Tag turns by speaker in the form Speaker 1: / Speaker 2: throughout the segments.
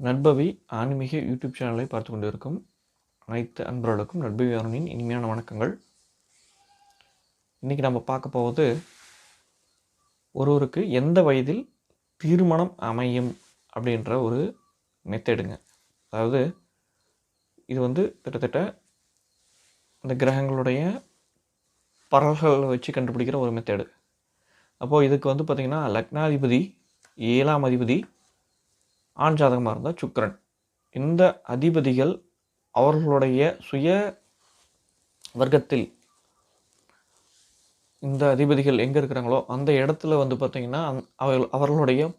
Speaker 1: நட்பவி ஆன்மீக யூடியூப் சேனலை பார்த்து கொண்டிருக்கும் அனைத்து அன்பர்களுக்கும் நட்பவி அருணின் இனிமையான வணக்கங்கள். இன்றைக்கி நம்ம பார்க்க போவது ஒருவருக்கு எந்த வயதில் திருமணம் அமையும் அப்படின்ற ஒரு மெத்தடுங்க. அதாவது இது கிட்டத்தட்ட இந்த கிரகங்களுடைய பரல்களை வச்சு கண்டுபிடிக்கிற ஒரு மெத்தடு. அப்போது இதுக்கு பார்த்திங்கன்னா லக்னாதிபதி 7ஆம் அதிபதி ஆண் ஜாதகமாக இருந்தால் சுக்கிரன். இந்த அதிபதிகள் அவர்களுடைய சுய வர்க்கத்தில் இந்த அதிபதிகள் எங்கே இருக்கிறாங்களோ அந்த இடத்துல பார்த்திங்கன்னா அவர்களுடைய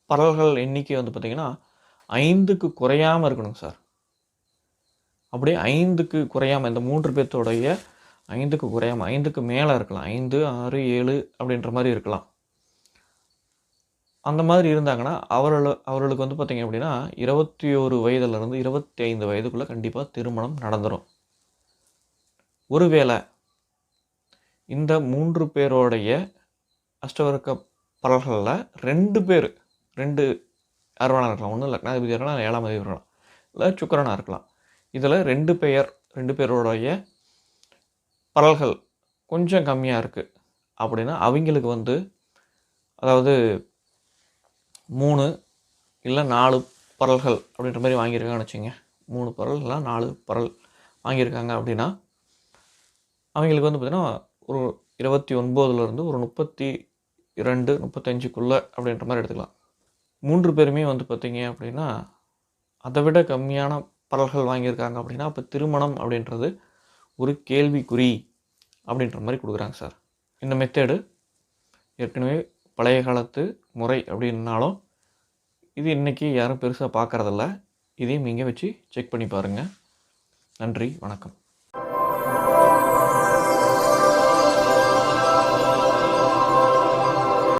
Speaker 1: பரல்கள் எண்ணிக்கை பார்த்திங்கன்னா 5க்கு குறையாமல் இருக்கணுங்க சார். அப்படியே 5க்கு குறையாமல், இந்த 3 பேர்த்தோடைய 5க்கு குறையாமல், 5க்கு மேலே இருக்கலாம், 5, 6, 7 அப்படின்ற மாதிரி இருக்கலாம். அந்த மாதிரி இருந்தாங்கன்னா அவர்களுக்கு பார்த்திங்க அப்படின்னா 21 வயதுலேருந்து 25 வயதுக்குள்ளே கண்டிப்பாக திருமணம் நடந்துடும். ஒருவேளை இந்த 3 பேரோடைய அஷ்டவர்க்க பரல்களில் 2 பேர், 2 யார் வேணாலும் இருக்கலாம். ஒன்று லக்னாதிபதி இருக்கலாம், 7ஆம் அதிபதி இருக்கலாம், இல்லை சுக்கிரனாக இருக்கலாம். இதில் 2 பேரோடைய பரல்கள் கொஞ்சம் கம்மியாக இருக்குது அப்படின்னா அவங்களுக்கு அதாவது 3 இல்லை 4 பரல்கள் அப்படின்ற மாதிரி வாங்கியிருக்காங்கன்னு வச்சுங்க. 3 பரல் இல்லை 4 பரல் வாங்கியிருக்காங்க அப்படின்னா அவங்களுக்கு பார்த்திங்கன்னா ஒரு 29லேருந்து ஒரு 32, 35க்குள்ளே அப்படின்ற மாதிரி எடுத்துக்கலாம். 3 பேருமே பார்த்திங்க அப்படின்னா அதை விட கம்மியான பரல்கள் வாங்கியிருக்காங்க அப்படின்னா அப்போ திருமணம் அப்படின்றது ஒரு கேள்விக்குறி அப்படின்ற மாதிரி கொடுக்குறாங்க சார். இந்த மெத்தேடு ஏற்கனவே பழைய காலத்து முறை அப்படின்னாலும் இது இன்றைக்கி யாரும் பெருசாக பார்க்குறதில்ல. இதையும் நீங்கள் வச்சு செக் பண்ணி பாருங்கள். நன்றி, வணக்கம்.